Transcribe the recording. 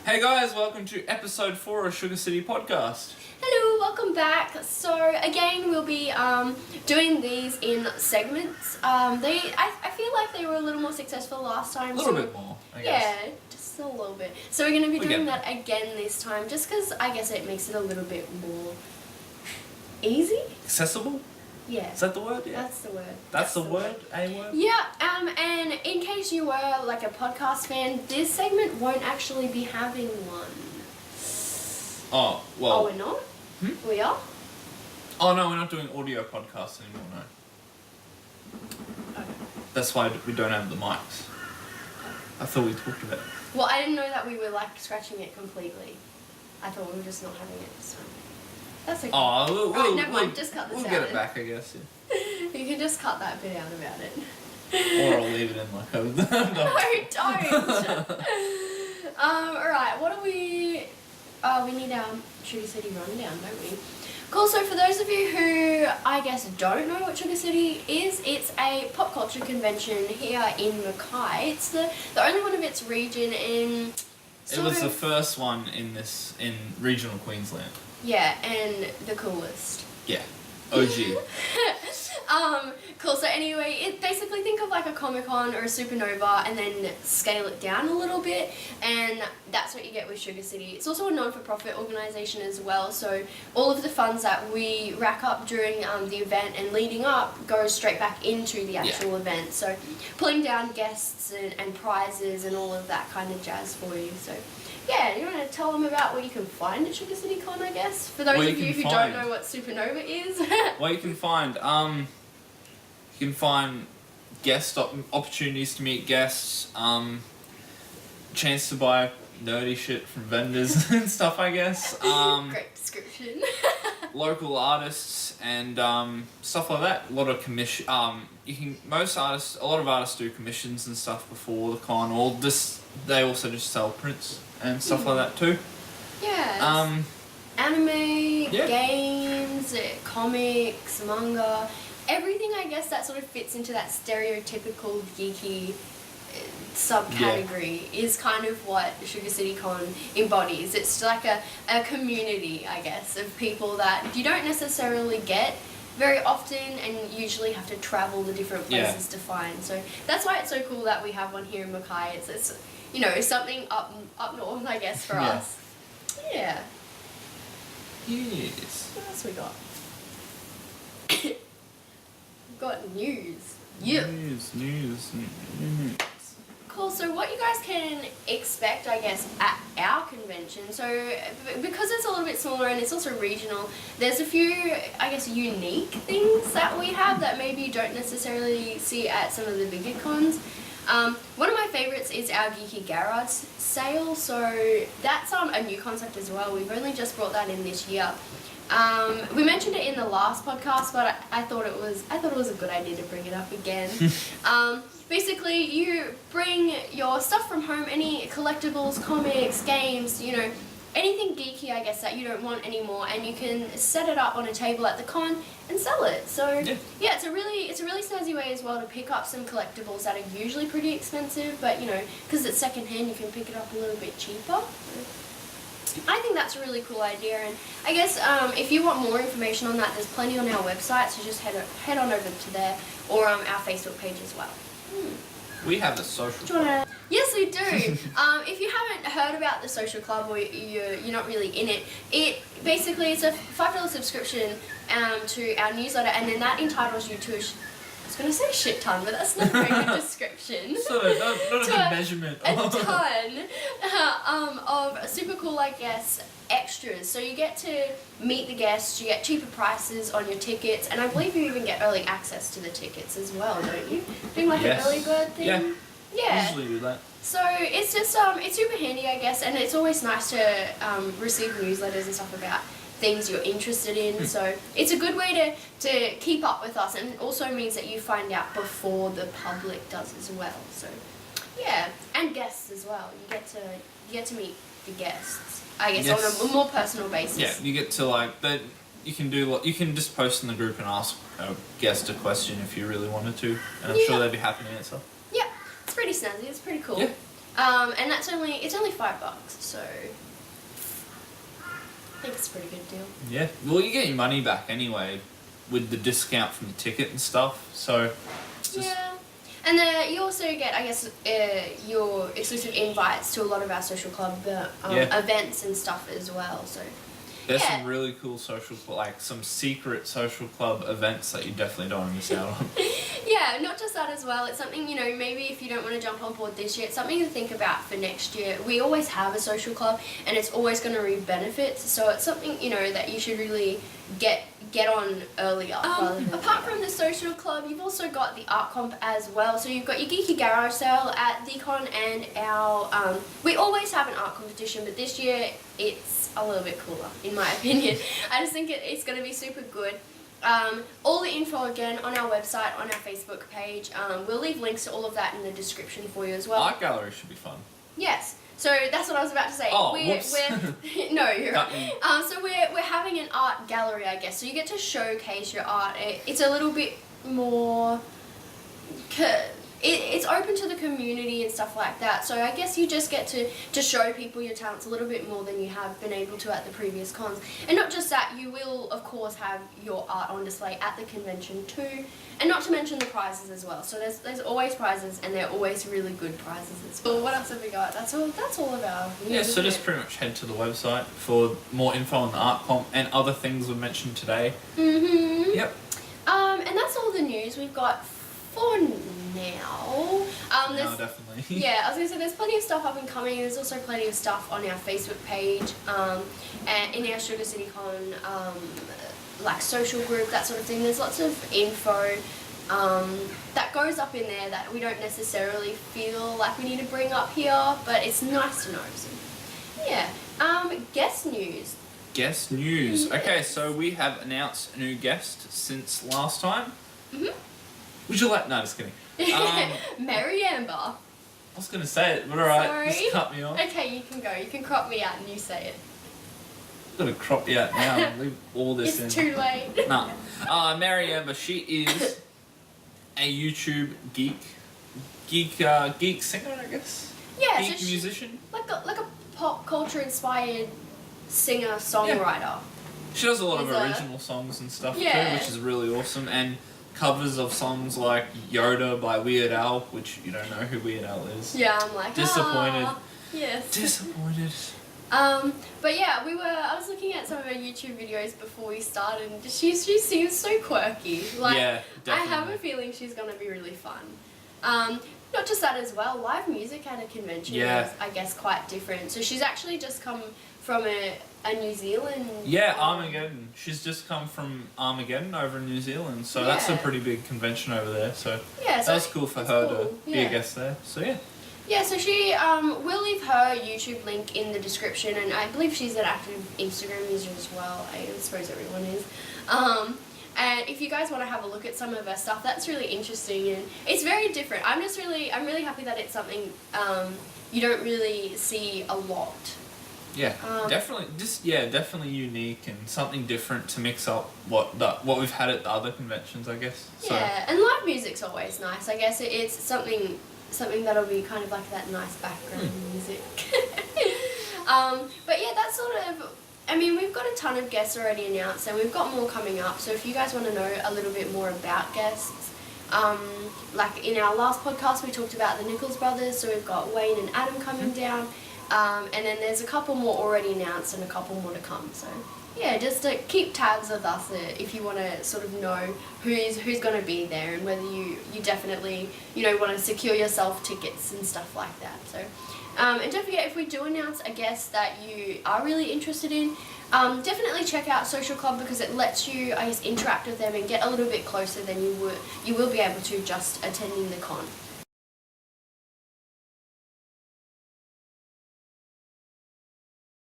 Hey guys, welcome to episode 4 of Sugar City Podcast. Hello, welcome back. So again, we'll be doing these in segments. I feel like they were a little more successful last time. A little bit more, I guess. Yeah, just a little bit. So we're going to be doing that again this time, just because I guess it makes it a little bit more easy. Accessible? Yeah. Is that the word? Yeah. That's the word. That's the word? A word? Yeah, and in case you were like a podcast fan, this segment won't actually be having one. Oh, well. Oh, we're not? We are? Oh no, we're not doing audio podcasts anymore, no. Okay. That's why we don't have the mics. I thought we talked about it. Well, I didn't know that we were like scratching it completely. I thought we were just not having it this time. That's okay. Oh, Alright, never mind, just cut this out. We'll get it back, I guess. Yeah. You can just cut that bit out about it. Or I'll leave it in like a... No, don't! Alright, what do we... Oh, we need our Sugar City rundown, don't we? Cool, so for those of you who, I guess, don't know what Sugar City is, it's a pop culture convention here in Mackay. It's the only one of its region in... It was the first one in regional Queensland. Yeah, and the coolest. Yeah. OG. Cool, so anyway, basically think of like a Comic-Con or a Supernova and then scale it down a little bit, and that's what you get with Sugar City. It's also a non-for-profit organisation as well, so all of the funds that we rack up during the event and leading up goes straight back into the actual event. So pulling down guests and prizes and all of that kind of jazz for you. So yeah, you want to tell them about what you can find at Sugar City Con, I guess? For those of you who don't know what Supernova is. What you can find, you can find guest opportunities to meet guests, chance to buy nerdy shit from vendors and stuff, I guess. Great description. Local artists and stuff like that. A lot of a lot of artists do commissions and stuff before the con, or they also just sell prints and stuff like that too. Yeah. Anime, games, comics, manga, everything I guess that sort of fits into that stereotypical geeky subcategory is kind of what Sugar City Con embodies. It's like a community, I guess, of people that you don't necessarily get very often and usually have to travel to different places to find. So that's why it's so cool that we have one here in Mackay. It's you know, something up north, I guess, for us. Yeah. Yes. What else we got? We've got news. Yep. News. Cool, so what you guys can expect, I guess, at our convention, so because it's a little bit smaller and it's also regional, there's a few, I guess, unique things that we have that maybe you don't necessarily see at some of the bigger cons. One of my favourites is our Geeky Garage sale, so that's a new concept as well. We've only just brought that in this year. We mentioned it in the last podcast, but I thought it was a good idea to bring it up again. Basically, you bring your stuff from home, any collectibles, comics, games, you know, anything geeky, I guess, that you don't want anymore, and you can set it up on a table at the con and sell it. So yeah, it's a really snazzy way as well to pick up some collectibles that are usually pretty expensive, but you know, because it's secondhand, you can pick it up a little bit cheaper. I think that's a really cool idea, and I guess if you want more information on that, there's plenty on our website, so just head on over to there, or our Facebook page as well. We have a social club. Yes, we do. If you haven't heard about the social club, or you're not really in it, basically it's a $5 subscription to our newsletter, and then that entitles you to I was going to say a shit ton, but that's not a very good description. So, not a good measurement. A ton of super cool, I guess, extras. So you get to meet the guests, you get cheaper prices on your tickets, and I believe you even get early access to the tickets as well, don't you? Doing like an early bird thing? Yeah. Usually do that. So it's just, it's super handy, I guess, and it's always nice to receive newsletters and stuff about things you're interested in, so it's a good way to keep up with us, and it also means that you find out before the public does as well. So yeah, and guests as well. You get to meet the guests, I guess, on a more personal basis. Yeah, you get to like that. You can just post in the group and ask a guest a question if you really wanted to, and I'm sure they'd be happy to answer. Yeah, it's pretty snazzy. It's pretty cool. Yeah. And it's only $5, so I think it's a pretty good deal. Yeah. Well, you get your money back anyway with the discount from the ticket and stuff. So. Just, yeah. And you also get, I guess, your exclusive invites to a lot of our social club events and stuff as well. So there's some really cool some secret social club events that you definitely don't want to miss out on. Yeah, not just that as well. It's something, maybe if you don't want to jump on board this year, it's something to think about for next year. We always have a social club, and it's always going to reap benefits. So it's something, that you should really get on earlier. Apart from the social club, you've also got the art comp as well. So you've got your Geeky Garage sale at Decon, and our we always have an art competition, but this year it's a little bit cooler, in my opinion. I just think it's going to be super good. All the info again on our website, on our Facebook page. We'll leave links to all of that in the description for you as well. Art gallery should be fun. Yes. So that's what I was about to say. Whoops. No, you're right. So we're having an art gallery, I guess. So you get to showcase your art. It's a little bit more. It's open to the community and stuff like that. So I guess you just get to show people your talents a little bit more than you have been able to at the previous cons. And not just that, you will of course have your art on display at the convention too. And not to mention the prizes as well. So there's always prizes, and they're always really good prizes as well. What else have we got? That's all of our news. Yeah, so just pretty much head to the website for more info on the art comp and other things we mentioned today. Mm-hmm. Yep. And that's all the news we've got for now. No, definitely. Yeah, I was going to say there's plenty of stuff up and coming. There's also plenty of stuff on our Facebook page, and in our Sugar City Con social group, that sort of thing. There's lots of info that goes up in there that we don't necessarily feel like we need to bring up here, but it's nice to know. So, yeah. Guest news. Guest news. Okay, so we have announced a new guest since last time. Mhm. Would you like? No, just kidding. Mary Amber. I was gonna say it, but alright, Sorry. just cut me off. Okay, you can go. You can crop me out and you say it. I'm gonna crop you out now and leave all this in. It's too late. No. Mary Amber, she is a YouTube geek singer, I guess. Yeah, Geek so musician. Like a pop culture inspired singer songwriter. She does a lot of Is a- original songs and stuff Yeah. too, which is really awesome, and covers of songs like Yoda by Weird Al, which you don't know who Weird Al is. Yeah, I'm like Disappointed. Yes. Disappointed. But yeah, I was looking at some of her YouTube videos before we started, and she seems so quirky. Like, Yeah, I have definitely. a feeling she's gonna be really fun. Not just that as well, live music at a convention Yeah. is, I guess, quite different. So she's actually just come from a New Zealand. Yeah, Armageddon. She's just come from Armageddon over in New Zealand, so that's a Yeah. pretty big convention over there. So Yeah, so that was cool for it's her cool. to be Yeah. a guest there. So yeah. Yeah, so she we'll leave her YouTube link in the description, and I believe she's an active Instagram user as well. I suppose everyone is. And if you guys want to have a look at some of her stuff, that's really interesting, and it's very different. I'm really happy that it's something you don't really see a lot. Yeah, definitely unique and something different to mix up what we've had at the other conventions, I guess. So. Yeah, and live music's always nice. I guess it's something that'll be kind of like that nice background music. But yeah, that's sort of. I mean, we've got a ton of guests already announced, and we've got more coming up. So if you guys want to know a little bit more about guests, like in our last podcast, we talked about the Nichols brothers. So we've got Wayne and Adam coming down, and then there's a couple more already announced and a couple more to come. So yeah, just to keep tabs with us if you want to sort of know who's going to be there, and whether you definitely want to secure yourself tickets and stuff like that. So. And don't forget, if we do announce a guest that you are really interested in, definitely check out Social Club, because it lets you, I guess, interact with them and get a little bit closer than you will be able to just attending the con.